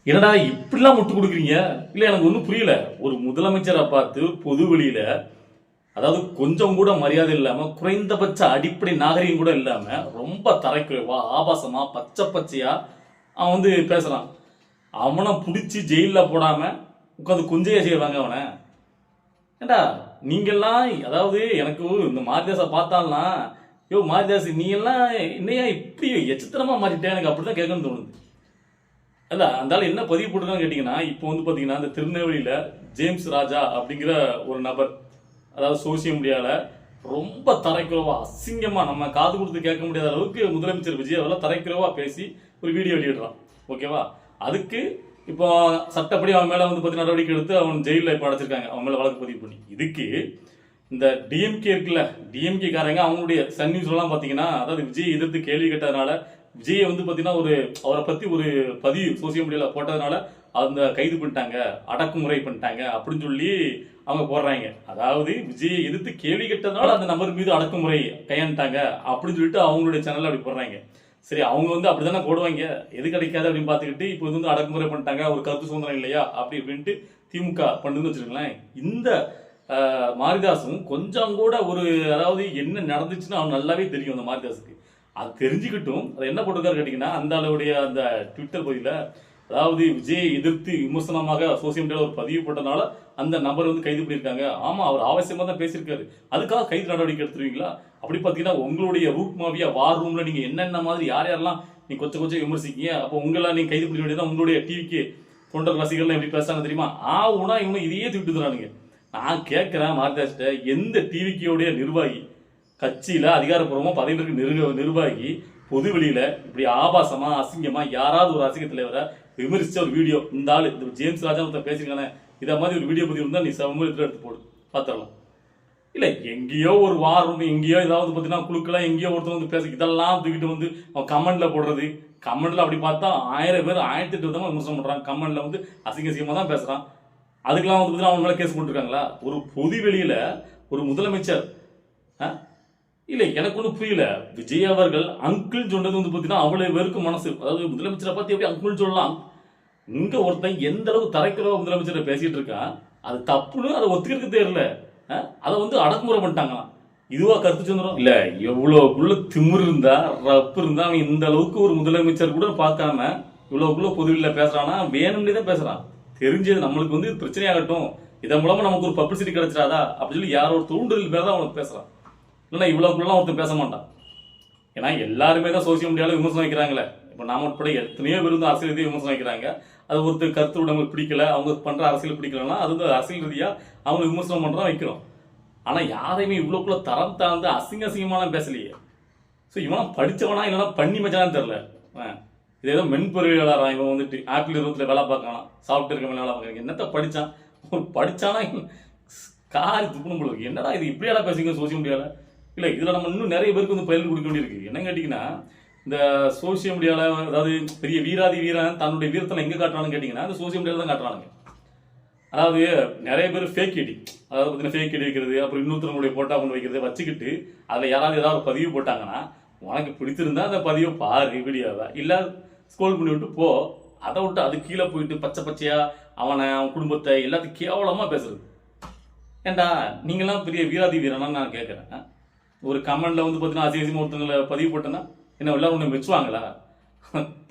என்னடா இப்படிலாம் முட்டு கொடுக்குறீங்க? இல்லை எனக்கு ஒன்றும் புரியல. ஒரு முதலமைச்சரை பார்த்து பொது வெளியில, அதாவது கொஞ்சம் கூட மரியாதை இல்லாம, குறைந்தபட்ச அடிப்படை நாகரிகம் கூட இல்லாம, ரொம்ப தரைக்குறைவா, ஆபாசமா, பச்சை பச்சையா அவன் வந்து பேசுறான். அவனை பிடிச்சி ஜெயிலில் போடாம உட்காந்து குஞ்சையா செய்வாங்க அவனை. ஏண்டா நீங்கெல்லாம், அதாவது எனக்கு இந்த மாரிதாஸை பார்த்தால்னா, யோ மாரிதாஸ் நீ எல்லாம் என்னையா இப்படி எச்சத்தனமா மாறிட்டேன், எனக்கு அப்படிதான் கேட்கணும்னு தோணுது. அல்ல அந்தாலும் என்ன பதிவு போட்டுருக்கான்னு கேட்டிங்கன்னா, இப்போ வந்து பார்த்தீங்கன்னா இந்த திருநெல்வேலியில் ஜேம்ஸ் ராஜா அப்படிங்கிற ஒரு நபர், அதாவது சோசியல் மீடியாவில் ரொம்ப தரைக்குறவா அசிங்கமாக நம்ம காது கொடுத்து கேட்க முடியாத அளவுக்கு முதலமைச்சர் விஜய் அதெல்லாம் தரைக்குறவா பேசி ஒரு வீடியோ வெளியிடுறான். ஓகேவா? அதுக்கு இப்போ சட்டப்படி அவன் மேலே வந்து பற்றி நடவடிக்கை எடுத்து அவன் ஜெயிலில் இப்போ அடைச்சிருக்காங்க, அவன் மேலே வழக்கு பதிவு பண்ணி. இதுக்கு இந்த டிஎம்கே இருக்குல்ல, டிஎம்கே காரங்க அவங்களுடைய சன் நியூஸ்லாம் பார்த்தீங்கன்னா, அதாவது விஜய் எதிர்த்து கேள்வி கேட்டதுனால விஜயை வந்து பார்த்தீங்கன்னா அவரை பற்றி ஒரு பதிவு சோசியல் மீடியாவில் போட்டதுனால அந்த கைது பண்ணிட்டாங்க, அடக்குமுறை பண்ணிட்டாங்க அப்படின்னு சொல்லி அவங்க போடுறாங்க. அதாவது விஜயை எதிர்த்து கேள்வி கேட்டதுனால அந்த நபர் மீது அடக்குமுறை கையாண்டாங்க அப்படின்னு சொல்லிட்டு அவங்களுடைய சேனலில் அப்படி போடுறாங்க. சரி, அவங்க வந்து அப்படி தானே போடுவாங்க, எது கிடைக்காது அப்படின்னு பார்த்துக்கிட்டு இப்போ வந்து அடக்குமுறை பண்ணிட்டாங்க, ஒரு கருத்து சுதந்திரம் இல்லையா அப்படி அப்படின்ட்டு திமுக பண்ணுன்னு வச்சுருங்களேன். இந்த மாரிதாசும் கொஞ்சம் கூட ஒரு, அதாவது என்ன நடந்துச்சுன்னு அவன் நல்லாவே தெரியும் அந்த மாரிதாஸுக்கு. அது தெரிஞ்சுக்கிட்டும் அதை என்ன போட்டிருக்காரு கேட்டிங்கன்னா, அந்த அளவுடைய அந்த ட்விட்டர் பதிவில், அதாவது விஜயை எதிர்த்து விமர்சனமாக சோசியல் மீடியாவில் ஒரு பதிவு போட்டனால அந்த நபர் வந்து கைது பண்ணியிருக்காங்க. ஆமாம், அவர் அவசியமாக தான் பேசியிருக்காரு, அதுக்காக கைது நடவடிக்கை எடுத்துருவீங்களா? அப்படி பார்த்தீங்கன்னா உங்களுடைய ரூட் மாவியா வார் ரூமில் நீங்கள் என்னென்ன மாதிரி யார் யாரெல்லாம் நீங்கள் கொஞ்சம் விமர்சிக்கீங்க, அப்போ உங்களெல்லாம் நீங்கள் கைது பண்ண வேண்டியதான். உங்களுடைய டிவிக்கு தொண்டர் ரசிகர்கள் எப்படி பேசுறாங்க தெரியுமா? உனா இவங்க இதையே தூக்கிட்டுறானுங்க. நான் கேட்குறேன் மாரிதாஸ்கிட்ட, எந்த டிவிக்கியோடைய நிர்வாகி, கட்சியில் அதிகாரப்பூர்வமாக பதவியில் இருக்க நிர்வாகி பொது வெளியில் இப்படி ஆபாசமா அசிங்கமா யாராவது ஒரு ரசிக தலைவரை விமர்சித்த ஒரு வீடியோ, இந்த ஆள் இந்த ஜேம்ஸ் ராஜா ஒருத்தர் பேசியிருக்கானே, இதை மாதிரி ஒரு வீடியோ பதிவு இருந்தால் நீ சமூகத்தில் எடுத்து போடு, பார்த்துடலாம். இல்லை எங்கேயோ ஒரு வாரம், எங்கேயோ ஏதாவது பார்த்தீங்கன்னா குழுக்கெல்லாம் எங்கேயோ ஒருத்தர் வந்து பேச, இதெல்லாம் தூக்கிட்டு வந்து அவன் கமெண்ட்ல போடுறது. கமெண்ட்ல அப்படி பார்த்தா 1000 பேர் 1008 விதமாக விமர்சனம் பண்ணுறாங்க. கமெண்ட்ல வந்து அசிங்கமாக தான் பேசுகிறான். அதுக்கெல்லாம் வந்து பார்த்தீங்கன்னா அவங்க மேலே கேஸ் போட்டுருக்காங்களா? ஒரு பொது வெளியில ஒரு முதலமைச்சர், இல்லை எனக்கு ஒன்றும் புரியல. விஜய் அவர்கள் அங்கிள் சொன்னது வந்து பார்த்தீங்கன்னா அவ்வளோ பேருக்கு மனசு, அதாவது முதலமைச்சரை பார்த்து எப்படி அங்கிள் சொல்லலாம்? இங்கே ஒருத்தன் எந்த அளவுக்கு தரைக்கிறவா முதலமைச்சரை பேசிட்டு இருக்கான், அது தப்புன்னு அதை ஒத்துக்கிறது தெரியல. அதை வந்து அடக்குமுறை பண்ணிட்டாங்களாம். இதுவா கருத்து சுதந்திரம்? இல்லை எவ்வளோக்குள்ள திமிர் இருந்தா, ரப்பு இருந்தா, அவன் இந்த அளவுக்கு ஒரு முதலமைச்சர் கூட பார்க்காம இவ்வளோக்குள்ள பொதுவில் பேசுறானா? வேணும்னே தான் பேசுறான். தெரிஞ்சது நம்மளுக்கு வந்து பிரச்சனையாகட்டும், இதன் மூலமா நமக்கு ஒரு பப்ளிசிட்டி கிடைச்சிடாதா அப்படின்னு சொல்லி யாரோ ஒரு தூண்டுதல் பேர் தான் அவனுக்கு பேசுறான். இல்லைன்னா இவ்வளோக்குள்ளலாம் ஒருத்தர் பேச மாட்டான். ஏன்னா எல்லாருமே தான் சோசியல் மீடியாவில் விமர்சனம் வைக்கிறாங்களே. இப்போ நாம உட்பட எத்தனையோ பேர் வந்து அரசியல் ரீதியாக விமர்சனம் வைக்கிறாங்க. அது ஒருத்தர் கருத்து நம்மளுக்கு பிடிக்கல, அவங்க பண்ணுற அரசியல் பிடிக்கலன்னா அது வந்து அரசியல் ரீதியாக அவங்க விமர்சனம் பண்ணுறதான் வைக்கிறோம். ஆனால் யாரையுமே இவ்வளோக்குள்ள தரம் தாழ்ந்து அசிங்கமான பேசலையே. ஸோ இவனா படித்தவனா இல்லைன்னா பண்ணி மச்சானான்னு தெரில. இது ஏதோ மென்பொருளாளரான் இவன் வந்துட்டு ஆப்பிள் நிறுவனத்தில் வேலை பார்க்கலாம், சாஃப்ட்வேர் கம்பெனி வேலை பார்க்குறாங்க. என்னத்தை படித்தான்? ஒரு படித்தானா காரி துப்புணும் போல இருக்கு. என்னடா இது இப்படியாடா பேசுங்க சோசியல் மீடியாவில்? இல்லை இதில் நம்ம இன்னும் நிறைய பேருக்கு வந்து பயிர் கொடுக்க வேண்டியிருக்கு. என்ன கேட்டிங்கன்னா, இந்த சோசியல் மீடியாவில், அதாவது பெரிய வீராதி வீரன் தன்னுடைய வீரத்தை எங்கே காட்டுறான்னு கேட்டிங்கன்னா இந்த சோசியல் மீடியாவில் தான் காட்டுறானுங்க. அதாவது நிறைய பேர் ஃபேக் ஐடி, அதாவது பார்த்தீங்கன்னா ஃபேக் ஐடி வைக்கிறது, அப்புறம் இன்னொருத்தருடைய போட்டோ கொண்டு வைக்கிறது வச்சுக்கிட்டு அதில் யாராவது ஏதாவது பதிவு போட்டாங்கன்னா, உனக்கு பிடிச்சிருந்தா அந்த பதிவை பாரு வீடியோவை, இல்லை ஸ்க்ரோல் பண்ணி விட்டு போ. அதை விட்டு அது கீழே போயிட்டு பச்சை பச்சையாக அவனை, அவன் குடும்பத்தை எல்லாத்தையும் கேவலமாக பேசுறது. ஏண்டா நீங்களாம் பெரிய வீராதி வீரனான்னு நான் கேட்குறேன். ஒரு கமெண்ட்ல வந்து பார்த்தீங்கன்னா அசிங்கமாக ஒருத்தங்களை பதிவு போட்டேன்னா என்ன எல்லாரும் ஒன்று வச்சுவாங்களா?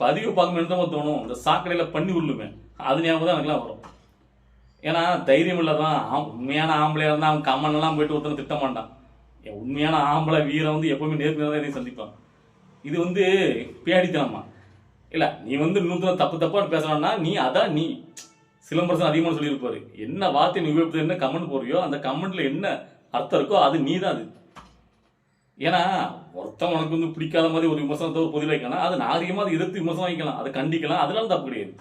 பதிவு பார்க்கணும் தான் தோணும். இந்த சாக்கடையில் பண்ணி உள்ளுமே அது ஞாபகம் தான் எனக்குலாம் வரும். ஏன்னா தைரியம் இல்லாதான் உண்மையான ஆம்பளையாக இருந்தால் அவன் கமெண்ட்லாம் போயிட்டு ஒருத்தனை திட்ட மாட்டான். உண்மையான ஆம்பளை வீரம் வந்து எப்பவுமே நேர்மையாக தான் எதையும் சந்திப்பான். இது வந்து பேடித்தனமா இல்லை, நீ வந்து இன்னொருத்தனை தப்பாக பேசலாம்னா நீ அதான் நீ சிலம்பரசன் அதிகமாக சொல்லியிருப்பாரு, என்ன வார்த்தை நீ உபயோகிப்பது, என்ன கமெண்ட் போறியோ அந்த கமெண்ட்ல என்ன அர்த்தம் இருக்கோ அது நீ தான் அது. ஏன்னா ஒருத்தன் உனக்கு வந்து பிடிக்காத மாதிரி ஒரு விமர்சனத்தை ஒரு பொது வைக்கலாம், அது நாகரிகமாக அதை எதிர்த்து விமர்சனம் வைக்கலாம், அதை கண்டிக்கலாம், அதெல்லாம் தப்பு கிடையாது.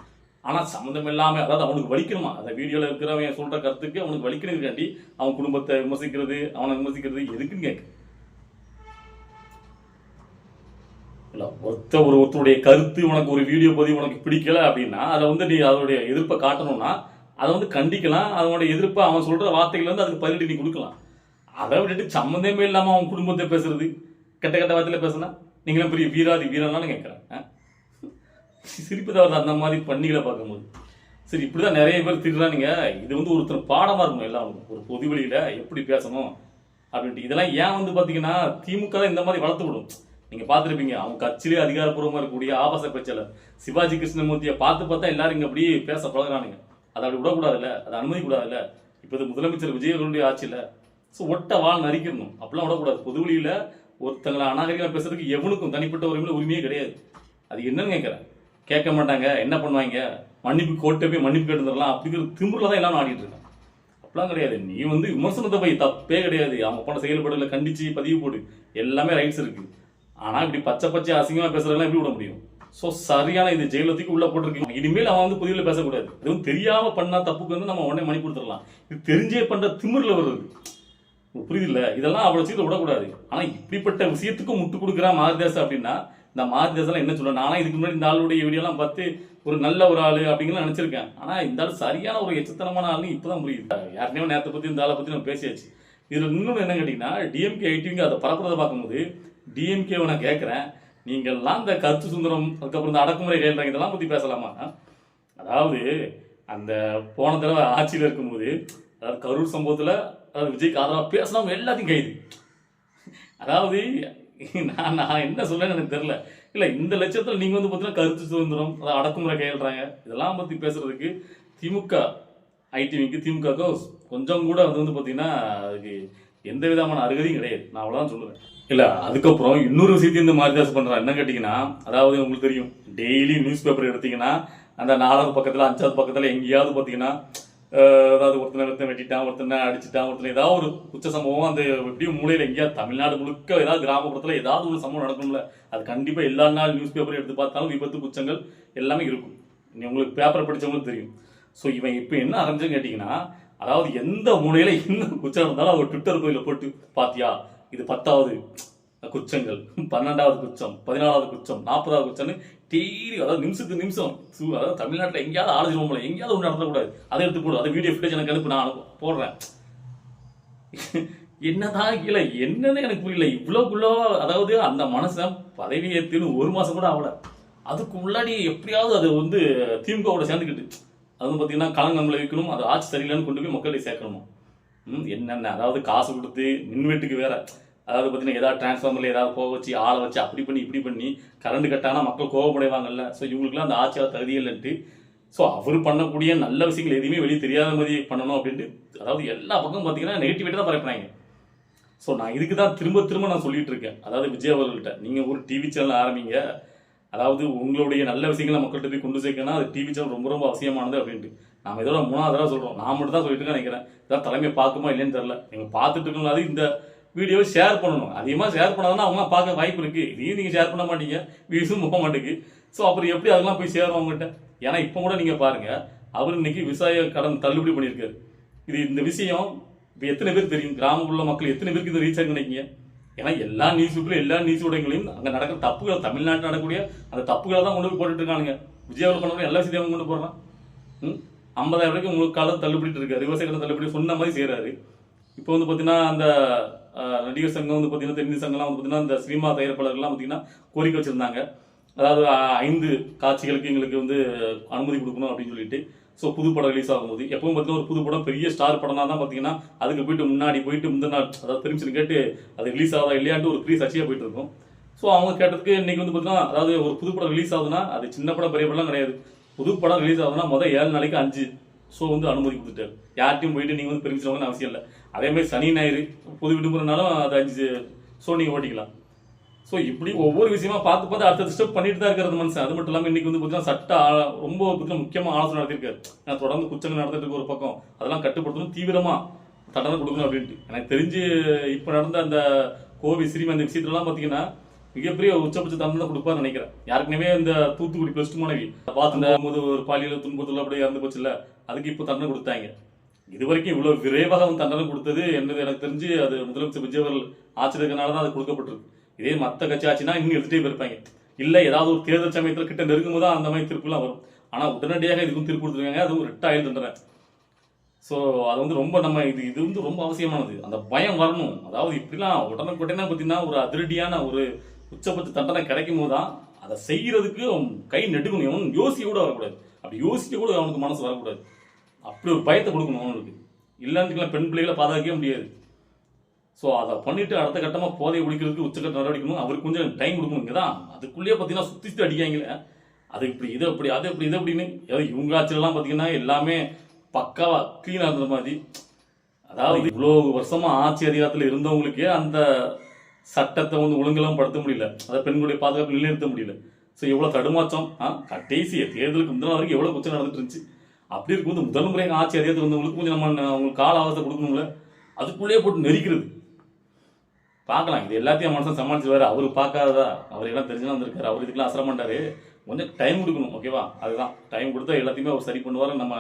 ஆனால் சம்மந்தம் இல்லாமல், அதாவது அவனுக்கு வலிக்கணுமா, அந்த வீடியோவில் இருக்கிறவன் சொல்கிற கருத்துக்கு அவனுக்கு வலிக்கிறதுக்காண்டி அவன் குடும்பத்தை விமர்சிக்கிறது, அவனை விமர்சிக்கிறது எதுக்குன்னு கேட்க இல்லை. ஒருத்தருடைய கருத்து உனக்கு ஒரு வீடியோ பதிவு உனக்கு பிடிக்கல அப்படின்னா அதை வந்து நீ அதோடைய எதிர்ப்பை காட்டணும்னா அதை வந்து கண்டிக்கலாம். அதனுடைய எதிர்ப்பை அவன் சொல்கிற வார்த்தைகள் வந்து அதுக்கு பதிலடி நீ கொடுக்கலாம். அதை விட்டுட்டு சம்மந்தமே இல்லாமல் அவன் குடும்பத்தை பேசுறது, கெட்ட வார்த்தையில் பேசுனா நீங்களும் பெரிய வீராதி வீரனாலும் கேட்குறேன். சிரிப்பு தான் வருது அந்த மாதிரி பண்ணிகளை பார்க்கும்போது. சரி, இப்படிதான் நிறைய பேர் திட்டுறானுங்க. இது வந்து ஒருத்தர் பாடமா இருக்கணும் எல்லாம், ஒரு பொது வெளியில எப்படி பேசணும் அப்படின்ட்டு. இதெல்லாம் ஏன் வந்து பாத்தீங்கன்னா திமுக தான் இந்த மாதிரி வளர்த்து விடும். நீங்க பார்த்துருப்பீங்க, அவங்க கட்சியிலே அதிகாரப்பூர்வமா இருக்கக்கூடிய ஆபாச பேச்சாளர் சிவாஜி கிருஷ்ணமூர்த்தியை பார்த்து எல்லாரும் இங்க அப்படி பேச பழகுறானுங்க. அதை அப்படி விடக்கூடாதுல்ல, அதை அனுமதிக்கூடாதுல்ல. இப்போ இது முதலமைச்சர் விஜய் அவர்களுடைய ஆட்சியில் ஸோ ஒட்ட வாழ் நரிக்கணும், அப்படிலாம் விடக்கூடாது. பொது வெளியில ஒருத்தங்களை அநாகரிகமாக பேசுறதுக்கு எவனுக்கும் தனிப்பட்ட உரிமையே கிடையாது. அது என்னன்னு கேட்குறேன், கேட்க மாட்டாங்க, என்ன பண்ணுவாங்க, மன்னிப்பு கோர்ட்டை போய் மன்னிப்பு கேட்டுலாம் அப்படிங்கிற திமுறில் தான் எல்லாம் ஆடிட்டு இருக்காங்க. அப்படிலாம் கிடையாது. நீ வந்து விமர்சனத்தை போய் தப்பே கிடையாது, அவங்க பண்ண செயல்பாடுகளை கண்டிச்சு பதிவு போடு, எல்லாமே ரைட்ஸ் இருக்கு. ஆனா இப்படி பச்சை அசிங்கமா பேசுறதெல்லாம் எப்படி விட முடியும்? ஸோ சரியான இது ஜெயலலிதாக்கு உள்ள போட்டிருக்கீங்க. இனிமேல் அவன் வந்து பொதுவில் பேசக்கூடாது. இதுவும் தெரியாம பண்ணா தப்புக்கு வந்து நம்ம உடனே மன்னிப்பு கொடுத்துடலாம். இது தெரிஞ்சே பண்ற திமிரில் வருது, புரியுதில்ல? இதெல்லாம் அவ்வளவு சீக்கிரம் விடக்கூடாது. ஆனா இப்படிப்பட்ட விஷயத்துக்கும் முட்டு கொடுக்குறான் மாரிதாஸ் அப்படின்னா இந்த மாரிதாஸ் என்ன சொல்ல? நானும் இதுக்கு முன்னாடி இந்த ஆளுடைய வீடியோலாம் பார்த்து ஒரு நல்ல ஒரு ஆளு அப்படிங்கிற நினைச்சிருக்கேன். ஆனா இந்த ஆள் சரியான ஒரு எச்சத்தனமான ஆளுன்னு இப்பதான் புரியுது. யாருனே நேரத்தை பத்தி இந்த ஆளை பத்தி நம்ம பேசியாச்சு. இதுல இன்னொன்று என்ன கேட்டீங்கன்னா, டிஎம்கே ஐடிவிங்க அதை பரப்புறதை பார்க்கும்போது டிஎம்கேவை நான் கேட்கிறேன், நீங்கள்லாம் இந்த கருத்து சுதந்திரம் அதுக்கப்புறம் இந்த அடக்குமுறை கையெழுறாங்க இதெல்லாம் பத்தி பேசலாமா? அதாவது அந்த போன தடவை ஆட்சியில் இருக்கும்போது, அதாவது கரூர் சம்பவத்தில் அதாவது விஜய்க்கு ஆதரவாக பேசினவங்க எல்லாத்தையும் கைது. அதாவது நான் என்ன சொல்றேன்னு எனக்கு தெரியல. இல்லை, இந்த லட்சத்தில் நீங்கள் வந்து பார்த்தீங்கன்னா கருத்து சுதந்திரம் அதாவது அடக்குமுறை கையெழுறாங்க இதெல்லாம் பற்றி பேசுறதுக்கு திமுக ஐடிவிக்கு திமுக கொஞ்சம் கூட அது வந்து பார்த்தீங்கன்னா அதுக்கு எந்த விதமான அருகதையும் கிடையாது. நான் அவ்வளோதான் சொல்லுவேன். இல்லை, அதுக்கப்புறம் இன்னொரு விஷயத்தையும் இந்த மாரிதாஸ் பண்ணுறான். என்ன கேட்டிங்கன்னா, அதாவது உங்களுக்கு தெரியும், டெய்லி நியூஸ் பேப்பர் எடுத்தீங்கன்னா அந்த 4வது பக்கத்தில் 5வது பக்கத்தில் எங்கேயாவது பார்த்தீங்கன்னா அதாவது ஒருத்தனை வெட்டிட்டான், ஒருத்தனை அடிச்சுட்டான், ஒருத்தனை ஏதாவது ஒரு குற்ற சம்பவம் அந்த எப்படியும் மூலையில் எங்கேயாவது தமிழ்நாடு முழுக்க ஏதாவது கிராமப்புறத்தில் ஏதாவது ஒரு சம்பவம் நடக்கும்ல. அது கண்டிப்பாக எல்லா நாள் நியூஸ் பேப்பர் எடுத்து பார்த்தாலும் விபத்து குற்றங்கள் எல்லாமே இருக்கும். உங்களுக்கு பேப்பர் படித்தவங்களுக்கு தெரியும். ஸோ இவன் இப்போ என்ன ஆரம்பிச்சுன்னு கேட்டிங்கன்னா, அதாவது எந்த மூலையில் என்ன குற்றம் இருந்தாலும் அவர் ட்விட்டர் கோயிலில் போட்டு பாத்தியா இது 10வது குற்றங்கள், 12வது குற்றம், 14வது குற்றம், 40வது குற்றம்னு டெய்லி அதாவது நிமிஷத்துக்கு நிமிஷம் அதாவது தமிழ்நாட்டில் எங்கேயாவது ஆலோசனை எங்கேயாவது ஒன்று நடத்தக்கூடாது அதை எடுத்து போடு, அதை வீடியோ ஃபுட்டேஜ் எனக்கு அனுப்பு, நான் போடுறேன். என்னதான் கீழே என்னன்னு எனக்கு புரியல. இவ்வளோக்குள்ளோ அதாவது அந்த மனுஷன் பதவி ஏற்றுன்னு 1 மாசம் கூட ஆகல, அதுக்கு முன்னாடி எப்படியாவது அது வந்து திமுகவோட சேர்ந்துக்கிட்டு அது வந்து பார்த்தீங்கன்னா களங்கம் விளைவிக்கணும், அது ஆட்சி சரியில்லைன்னு கொண்டு போய் மக்களை சேர்க்கணும். என்னென்ன அதாவது காசு கொடுத்து மின்வெட்டுக்கு வேற, அதாவது பார்த்தீங்கன்னா ஏதாவது டிரான்ஸ்ஃபார்மரில் ஏதாவது போக வச்சு ஆளை வச்சு அப்படி பண்ணி இப்படி பண்ணி கரண்ட் கட்டானா மக்கள் கோவப்படைவாங்கல்ல. ஸோ இவங்களுக்குலாம் அந்த ஆட்சியால் தகுதி இல்லைன்ட்டு ஸோ அவர் பண்ணக்கூடிய நல்ல விஷயங்கள் எதுவுமே வெளியே தெரியாத மாதிரி பண்ணணும் அப்படின்ட்டு அதாவது எல்லா பக்கமும் பார்த்தீங்கன்னா நெகட்டிவிட்டி தான் பரப்புறாங்க. ஸோ நான் இதுக்கு தான் திரும்ப நான் சொல்லிட்டு இருக்கேன். அதாவது விஜய் அவர்கள்ட்ட நீங்கள் ஒரு டிவி சேனல் ஆரம்பிங்க, அதாவது உங்களுடைய நல்ல விஷயங்களை மக்கள்கிட்ட போய் கொண்டு சேர்க்கணும், அது டிவி சேனல் ரொம்ப ரொம்ப அவசியமானது அப்படின்ட்டு. நாம் இதோட 3வது தடவை சொல்கிறோம். நான் மட்டும் தான் சொல்லிட்டு நினைக்கிறேன். இதான் தலைமை பார்க்குமா இல்லைன்னு தெரில. நீங்கள் பார்த்துட்டு இருக்கணும், அது இந்த வீடியோவை ஷேர் பண்ணணும். அதிகமாக ஷேர் பண்ணாதான் அவங்களாம் பார்க்க வாய்ப்பு இருக்குது. இதையும் நீங்கள் ஷேர் பண்ண மாட்டீங்க, வியூஸும் போக மாட்டேங்குது. ஸோ அப்புறம் எப்படி அதெல்லாம் போய் சேரும் அவங்ககிட்ட? ஏன்னா இப்போ கூட நீங்கள் பாருங்கள், அவர் இன்னைக்கு விவசாய கடன் தள்ளுபடி பண்ணியிருக்காரு. இந்த விஷயம் இப்போ எத்தனை பேர் தெரியும்? கிராமப்புற மக்கள் எத்தனை பேருக்கு இது ரீச் ஆகி நினைக்கிங்க? ஏன்னா எல்லா நியூஸுக்குள்ள எல்லா நியூஸ் ஊடகங்களையும் அங்கே நடக்கிற தப்புகள், தமிழ்நாட்டில் நடக்கக்கூடிய அந்த தப்புகளை தான் கொண்டு போய் போட்டுட்டு இருக்கானுங்க. விஜய் அவர் பண்ண எல்லா விஷயத்தையும் கொண்டு போடுறான். 50,000 ரூபாய்க்கு உங்களுக்கு காலம் தள்ளுபடி இருக்காரு, விவசாய கடன் தள்ளுபடி சொன்ன மாதிரி செய்கிறாரு. இப்போ வந்து பார்த்தீங்கன்னா அந்த நடிகர் சங்கம் வந்து பார்த்தீங்கன்னா தென்னிந்திய சங்கம்லாம் வந்து பார்த்தீங்கன்னா இந்த சினிமா தயாரிப்பாளர்கள்லாம் பார்த்தீங்கன்னா கோரிக்கை வச்சுருந்தாங்க. அதாவது 5 காட்சிகளுக்கு எங்களுக்கு வந்து அனுமதி கொடுக்கணும் அப்படின்னு சொல்லிட்டு. ஸோ புது படம் ரிலீஸ் ஆகும்போது எப்பவும் பார்த்தீங்கன்னா ஒரு புது படம் பெரிய ஸ்டார் படம்னா தான் பார்த்தீங்கன்னா அதுக்கு போயிட்டு முன்னாடி போயிட்டு முந்தின நாள் அதாவது பெர்மிஷன் கேட்டு அது ரிலீஸ் ஆகுதா இல்லையான்ட்டு ஒரு பெரிய சர்ச்சையாக போயிட்டு இருக்கும். ஸோ அவங்க கேட்டதுக்கு இன்னைக்கு வந்து பார்த்தீங்கன்னா அதாவது ஒரு புது படம் ரிலீஸ் ஆகுதுன்னா அது சின்ன படம் பெரிய படம்லாம் கிடையாது. புது படம் ரிலீஸ் ஆகுதுன்னா முதல் 7 நாளைக்கு 5 ஷோ வந்து அனுமதி கொடுத்துட்டாரு. யார்ட்டையும் போயிட்டு நீங்கள் வந்து பெர்மிஷன் வாங்கன்னு அவசியம் இல்லை. அதேமாதிரி சனி ஞாயிறு பொது விடுமுறைனாலும் அது 5 ஷோ நீங்கள் ஓட்டிக்கலாம். ஸோ இப்படி ஒவ்வொரு விஷயமா பார்த்து அடுத்த ஸ்டெப் பண்ணிட்டு தான் இருக்கிறது மனுஷன். அது மட்டும் இல்லாமல் இன்னைக்கு வந்து பார்த்தீங்கன்னா சட்ட ரொம்ப முக்கியமாக ஆலோசனை நடத்திருக்காரு. நான் தொடர்ந்து குற்றங்கள் நடந்துட்டு இருக்க ஒரு பக்கம் அதெல்லாம் கட்டுப்படுத்தணும், தீவிரமாக தண்டனை கொடுக்கணும் அப்படின்ட்டு. எனக்கு தெரிஞ்சு இப்போ நடந்த அந்த கோவை சிறுமி அந்த விஷயத்துலலாம் பார்த்தீங்கன்னா மிகப்பெரிய உச்சபட்ச தண்டனை கொடுப்பான்னு நினைக்கிறேன். யாருக்குமே இந்த தூத்துக்குடி +2 மாணவி பார்த்து போது ஒரு பாலியல் துன்பத்தில் அப்படியே இறந்து போச்சு இல்லை, அதுக்கு இப்போ தண்டனை கொடுத்தாங்க. இது வரைக்கும் இவ்வளோ விரைவாக தண்டனை கொடுத்தது என்னது எனக்கு தெரிஞ்சு அது முதலமைச்சர் விஜய் அவர்கள் ஆட்சி இருக்கிறனால தான் அது கொடுக்கப்பட்டிருக்கு. இதே மற்ற கட்சி ஆச்சுன்னா இன்னும் எடுத்துகிட்டே போயிருப்பாங்க. இல்லை ஏதாவது ஒரு தேர்தல் சமயத்தில் கிட்ட நெருங்கும் போது அந்த மாதிரி தீர்ப்புலாம் வரும். ஆனால் உடனடியாக இதுக்கும் தீர்ப்பு கொடுத்துருக்காங்க. அதுவும் 8 ஆயுள் தண்டனை. ஸோ அது வந்து ரொம்ப நம்ம இது வந்து ரொம்ப அவசியமானது. அந்த பயம் வரணும். அதாவது இப்படிலாம் உடனுக்குடனே பார்த்தீங்கன்னா ஒரு அதிரடியான ஒரு உச்சபட்ச தண்டனை கிடைக்கும் போது தான் அதை செய்யறதுக்கு அவன் கை நெட்டுக்கணும், அவன் யோசிக்க கூட வரக்கூடாது, அப்படி யோசிக்க கூட அவனுக்கு மனசு வரக்கூடாது, அப்படி ஒரு பயத்தை கொடுக்கணும் அவனுக்கு. இல்லைன்னு பெண் பிள்ளைகளை பாதுகாக்கவே முடியாது. ஸோ அதை பண்ணிட்டு அடுத்த கட்டமாக போதையை குடிக்கிறதுக்கு உச்சக்கட்ட நடவடிக்கணும். அவருக்கு கொஞ்சம் டைம் கொடுக்கணும். இங்கே தான் அதுக்குள்ளேயே பார்த்தீங்கன்னா சுற்றி அடிக்காங்களே, அது இப்படி இது அப்படி அது இப்படி இது அப்படின்னு. ஏதாவது இவங்க ஆட்சியெல்லாம் பார்த்தீங்கன்னா எல்லாமே பக்காவா க்ளீனாக இருந்த மாதிரி. அதாவது இவ்வளோ வருஷமா ஆட்சி அதிகாரத்தில் இருந்தவங்களுக்கே அந்த சட்டத்தை வந்து ஒழுங்கெல்லாம் படுத்த முடியல, அதை பெண்களுடைய பாதுகாப்பு நிலைநிறுத்த முடியல. ஸோ எவ்வளோ தடுமாற்றம். கடைசி தேர்தலுக்கு முந்தின வரைக்கும் எவ்வளோ பிரச்சனை நடந்துட்டு இருந்துச்சு. அப்படி இருக்கும்போது முதல் முறையாக ஆட்சி அதிகாரத்தில் வந்தவங்களுக்கு கொஞ்சம் நம்ம அவங்களுக்கு கால அவசரம் கொடுக்கணும்ல, அதுக்குள்ளேயே போட்டு நெரிக்கிறது. பார்க்கலாம், இது எல்லாத்தையும் மனுஷன் சமாளிச்சுவாரு. அவரு பார்க்காததா, அவர் எல்லாம் தெரிஞ்சுதான் வந்திருக்காரு, அவர் இதுக்கெல்லாம் அசர மாட்டாரு. கொஞ்சம் டைம் கொடுக்கணும், ஓகேவா? அதுதான் டைம் கொடுத்தா எல்லாத்தையுமே அவர் சரி பண்ணுவார். நம்ம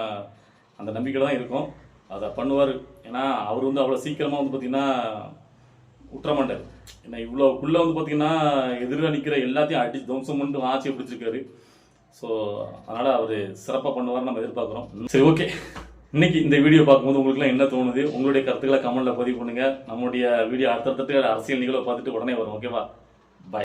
அந்த நம்பிக்கை தான் இருக்கும், அதை பண்ணுவார். ஏன்னா அவர் வந்து அவ்வளோ சீக்கிரமாக வந்து பார்த்தீங்கன்னா விட்டுற மாட்டார். ஏன்னா இவ்வளோக்குள்ளே வந்து பார்த்தீங்கன்னா எதிராக நிற்கிற எல்லாத்தையும் அடி துவம்சம் பண்ணிட்டு ஆட்சியை பிடிச்சிருக்காரு. ஸோ அதனால் அவர் சிறப்பாக பண்ணுவார் நம்ம எதிர்பார்க்குறோம். சரி, ஓகே. இன்னைக்கு இந்த வீடியோ பார்க்கும்போது உங்களுக்குலாம் என்ன தோணுது? உங்களுடைய கருத்துக்களை கமெண்ட்ல பதிவு பண்ணுங்க. நம்மளுடைய வீடியோ அடுத்தடுத்த அரசியல் நிகழ்வை பார்த்துட்டு உடனே வரும், ஓகேவா?